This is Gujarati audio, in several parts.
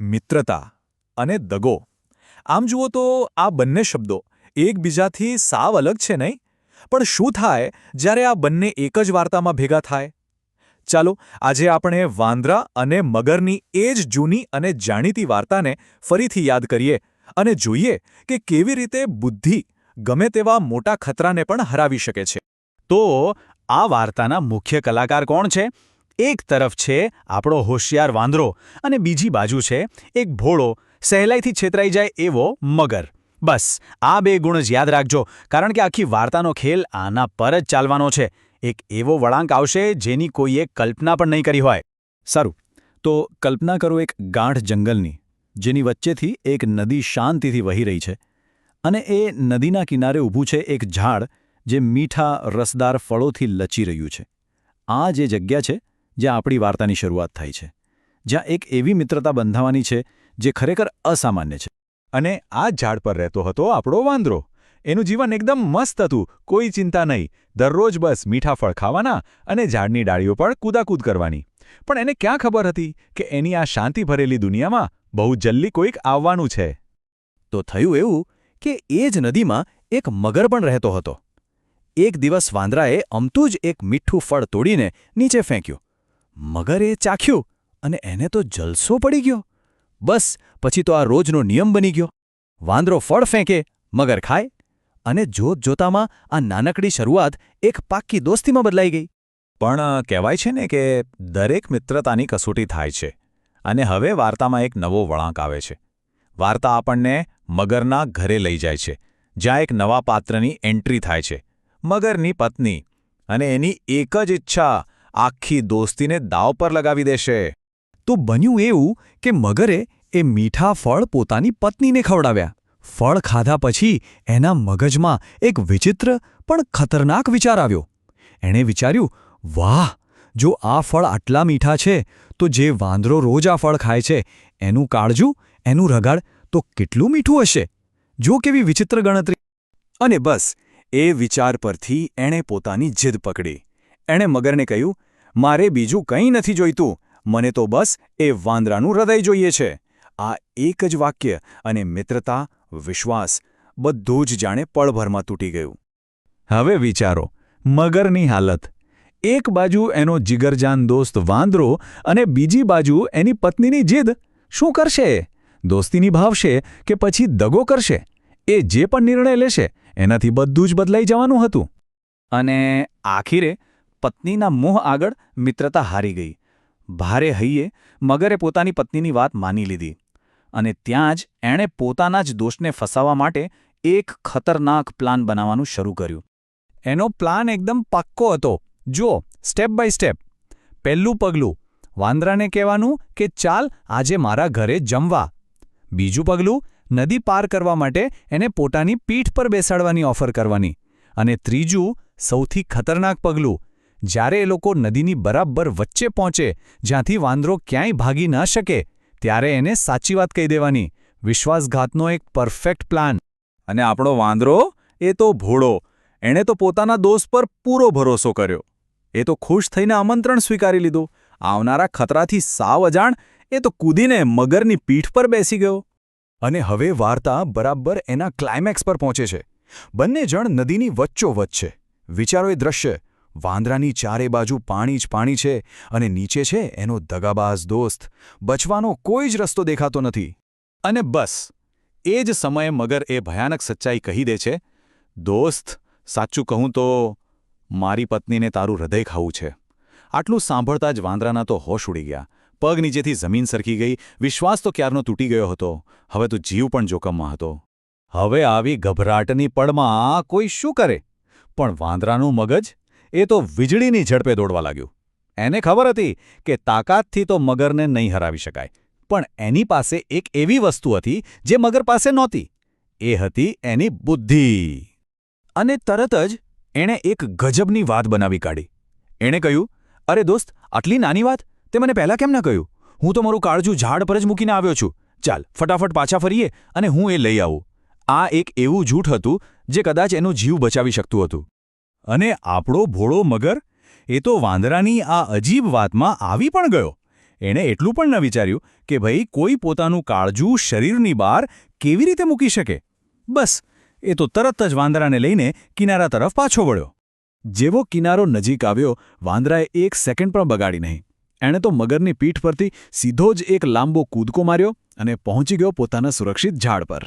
મિત્રતા અને દગો. આમ જુઓ તો આ બંને શબ્દો એકબીજાથી સાવ અલગ છે નહીં? પણ શું થાય જ્યારે આ બંને એક જ વાર્તામાં ભેગા થાય? ચાલો આજે આપણે વાંદરા અને મગરની એ જ જૂની અને જાણીતી વાર્તાને ફરીથી યાદ કરીએ અને જોઈએ કે કેવી રીતે બુદ્ધિ ગમે તેવા મોટા ખતરાને પણ હરાવી શકે છે. તો આ વાર્તાના મુખ્ય કલાકાર કોણ છે? એક તરફ છે આપણો હોશિયાર વાંદરો અને બીજી બાજુ છે એક ભોળો, સહેલાઈથી છેતરાઈ જાય એવો મગર. બસ આ બે ગુણ જ યાદ રાખજો, કારણ કે આખી વાર્તાનો ખેલ આના પર જ ચાલવાનો છે. એક એવો વળાંક આવશે જેની કોઈએ કલ્પના પણ નહીં કરી હોય. સારું, તો કલ્પના કરો એક ગાઢ જંગલની, જેની વચ્ચેથી એક નદી શાંતિથી વહી રહી છે અને એ નદીના કિનારે ઊભું છે એક ઝાડ જે મીઠા રસદાર ફળોથી લચી રહ્યું છે. આ જે જગ્યા છે જ્યાં આપણી વાર્તાની શરૂઆત થાય છે, જ્યાં એક એવી મિત્રતા બંધાવાની છે જે ખરેખર અસામાન્ય છે. અને આ ઝાડ પર રહેતો હતો આપણો વાંદરો. એનું જીવન એકદમ મસ્ત હતું, કોઈ ચિંતા નહીં, દરરોજ બસ મીઠા ફળ ખાવાના અને ઝાડની ડાળીઓ પર કૂદાકૂદ કરવાની. પણ એને ક્યાં ખબર હતી કે એની આ શાંતિ ભરેલી દુનિયામાં બહુ જલ્દી કોઈક આવવાનું છે. તો થયું એવું કે એ જ નદીમાં એક મગર પણ રહેતો હતો. એક દિવસ વાંદરાએ અમતું જ એક મીઠું ફળ તોડીને નીચે ફેંક્યું. મગરે ચાખ્યું અને એને તો જલસો પડી ગયો. બસ પછી તો આ રોજનો નિયમ બની ગયો. વાંદરો ફળ ફેંકે, મગર ખાય, અને જોતજોતામાં આ નાનકડી શરૂઆત એક પાક્કી દોસ્તીમાં બદલાઈ ગઈ. પણ કહેવાય છે ને કે દરેક મિત્રતાની કસોટી થાય છે. અને હવે વાર્તામાં એક નવો વળાંક આવે છે. વાર્તા આપણને મગરના ઘરે લઈ જાય છે, જ્યાં એક નવા પાત્રની એન્ટ્રી થાય છે, મગરની પત્ની. અને એની એક જ ઈચ્છા આખી દોસ્તીને દાવ પર લગાવી દેશે. તો બન્યું એવું કે મગરે એ મીઠા ફળ પોતાની પત્નીને ખવડાવ્યા. ફળ ખાધા પછી એના મગજમાં એક વિચિત્ર પણ ખતરનાક વિચાર આવ્યો. એણે વિચાર્યું, વાહ, જો આ ફળ આટલા મીઠા છે તો જે વાંદરો રોજ આ ફળ ખાય છે એનું કાળજું, એનું રગાડ તો કેટલું મીઠું હશે. જો કેવી વિચિત્ર ગણતરી! અને બસ એ વિચાર પરથી એણે પોતાની જીદ પકડી. એણે મગરને કહ્યું, મારે બીજું કંઈ નથી જોઈતું, મને તો બસ એ વાંદરાનું હૃદય જોઈએ છે. આ એક જ વાક્ય અને મિત્રતા, વિશ્વાસ બધું જ જાણે પળભરમાં તૂટી ગયું. હવે વિચારો મગરની હાલત. એક બાજુ એનો જીગરજાન દોસ્ત વાંદરો અને બીજી બાજુ એની પત્નીની જીદ. શું કરશે? દોસ્તી નિભાવશે કે પછી દગો કરશે? એ જે પણ નિર્ણય લેશે એનાથી બધું જ બદલાઈ જવાનું હતું. અને આખીરે પત્નીના મોહ આગળ મિત્રતા હારી ગઈ. ભારે હૈયે મગરે પોતાની પત્નીની વાત માની લીધી. અને ત્યાં જ એણે પોતાના જ દોષને ફસાવવા માટે એક ખતરનાક પ્લાન બનાવવાનું શરૂ કર્યું. એનો પ્લાન એકદમ પાક્કો હતો. જુઓ, સ્ટેપ બાય સ્ટેપ. પહેલું પગલું, વાંદરાને કહેવાનું કે ચાલ આજે મારા ઘરે જમવા. બીજું પગલું, નદી પાર કરવા માટે એને પોતાની પીઠ પર બેસાડવાની ઓફર કરવાની. અને ત્રીજું, સૌથી ખતરનાક પગલું, જ્યારે એ લોકો નદીની બરાબર વચ્ચે પહોંચે, જ્યાંથી વાંદરો ક્યાંય ભાગી ન શકે, ત્યારે એને સાચી વાત કહી દેવાની. વિશ્વાસઘાતનો એક પરફેક્ટ પ્લાન. અને આપણો વાંદરો, એ તો ભોળો. એણે તો પોતાના દોસ્ત પર પૂરો ભરોસો કર્યો. એ તો ખુશ થઈને આમંત્રણ સ્વીકારી લીધું. આવનારા ખતરાથી સાવ અજાણ એ તો કૂદીને મગરની પીઠ પર બેસી ગયો. અને હવે વાર્તા બરાબર એના ક્લાઇમેક્સ પર પહોંચે છે. બંને જણ નદીની વચ્ચોવચ્ચ છે. વિચારો એ દ્રશ્ય. વાંદરાની ચારે બાજુ પાણી જ પાણી છે અને નીચે છે એનો દગાબાજ દોસ્ત. બચવાનો કોઈ જ રસ્તો દેખાતો નથી. અને બસ એ જ સમયે મગર એ ભયાનક સચ્ચાઈ કહી દે છે, દોસ્ત, સાચું કહું તો મારી પત્નીને તારું હૃદય ખાવું છે. આટલું સાંભળતા જ વાંદરાના તો હોશ ઉડી ગયા. પગ નીચેથી જમીન સરકી ગઈ. વિશ્વાસ તો ક્યારનો તૂટી ગયો હતો. હવે તો જીવ પણ જોખમમાં હતો. હવે આવી ગભરાટની પળમાં કોઈ શું કરે? પણ વાંદરાનું મગજ, એ તો વીજળીની ઝડપે દોડવા લાગ્યું. એને ખબર હતી કે તાકાતથી તો મગરને નહીં હરાવી શકાય. પણ એની પાસે એક એવી વસ્તુ હતી જે મગર પાસે નહોતી. એ હતી એની બુદ્ધિ. અને તરત જ એણે એક ગજબની વાત બનાવી કાઢી. એણે કહ્યું, અરે દોસ્ત, આટલી નાની વાત તે મને પહેલાં કેમ ન કહ્યું? હું તો મારું કાળજું ઝાડ પર જ મૂકીને આવ્યો છું. ચાલ ફટાફટ પાછા ફરીએ અને હું એ લઈ આવું. આ એક એવું જૂઠ હતું જે કદાચ એનો જીવ બચાવી શકતું હતું. અને આપણો ભોળો મગર, એ તો વાંદરાની આ અજીબ વાતમાં આવી પણ ગયો. એણે એટલું પણ ન વિચાર્યું કે ભાઈ કોઈ પોતાનું કાળજું શરીરની બહાર કેવી રીતે મૂકી શકે. બસ એ તો તરત જ વાંદરાને લઈને કિનારા તરફ પાછો વળ્યો. જેવો કિનારો નજીક આવ્યો, વાંદરાએ 1 સેકન્ડ પણ બગાડી નહીં. એણે તો મગરની પીઠ પરથી સીધો જ એક લાંબો કૂદકો માર્યો અને પહોંચી ગયો પોતાના સુરક્ષિત ઝાડ પર.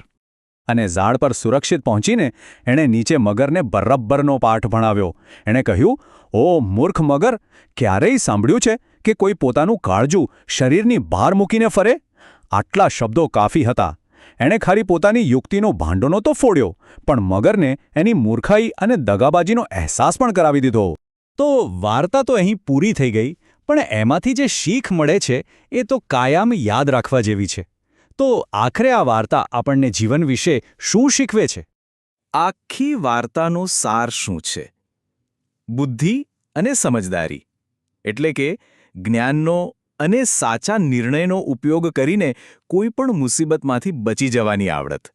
અને ઝાડ પર સુરક્ષિત પહોંચીને એણે નીચે મગરને બરાબરનો પાઠ ભણાવ્યો. એણે કહ્યું, "ઓ મૂર્ખ મગર, ક્યારેય સાંભળ્યું છે કે કોઈ પોતાનું કાળજું શરીરની બહાર મૂકીને ફરે?" આટલા શબ્દો કાફી હતા. એણે ખાલી પોતાની યુક્તિનો ભાંડો નહોતો ફોડ્યો, પણ મગરને એની મૂર્ખાઈ અને દગાબાજીનો અહેસાસ પણ કરાવી દીધો. તો વાર્તા તો અહીં પૂરી થઈ ગઈ, પણ એમાંથી જે શીખ મળે છે એ તો કાયમ યાદ રાખવા જેવી છે. તો આખરે આ વાર્તા આપણને જીવન વિશે શું શીખવે છે? આખી વાર્તાનો સાર શું છે? બુદ્ધિ અને સમજદારી, એટલે કે જ્ઞાનનો અને સાચા નિર્ણયનો ઉપયોગ કરીને કોઈ પણ મુસીબતમાંથી બચી જવાની આવડત.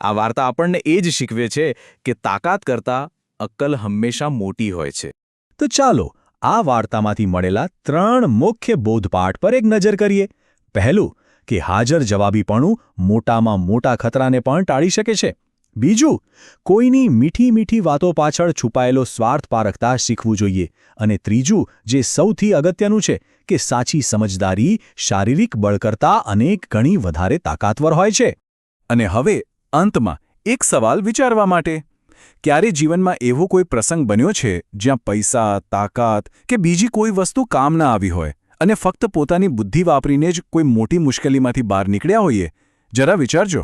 આ વાર્તા આપણને એ જ શીખવે છે કે તાકાત કરતાં અક્કલ હંમેશા મોટી હોય છે. તો ચાલો આ વાર્તામાંથી મળેલા 3 મુખ્ય બોધપાઠ પર એક નજર કરીએ. પહેલું, કે હાજર જવાબીપણું મોટામાં મોટા ખતરાને પણ ટાળી શકે છે. બીજું, કોઈની મીઠી મીઠી વાતો પાછળ છુપાયેલો સ્વાર્થ પારખતા શીખવું જોઈએ. અને ત્રીજું, જે સૌથી અગત્યનું છે, કે સાચી સમજદારી શારીરિક બળ કરતાં અનેક ગણી વધારે તાકાતવર હોય છે. અને હવે અંતમાં એક સવાલ વિચારવા માટે. ક્યારે જીવનમાં એવો કોઈ પ્રસંગ બન્યો છે જ્યાં પૈસા, તાકાત કે બીજી કોઈ વસ્તુ કામ ના આવી હોય અને ફક્ત પોતાની બુદ્ધિ વાપરીને જ કોઈ મોટી મુશ્કેલીમાંથી બહાર નીકળ્યા હોઈએ? જરા વિચારજો.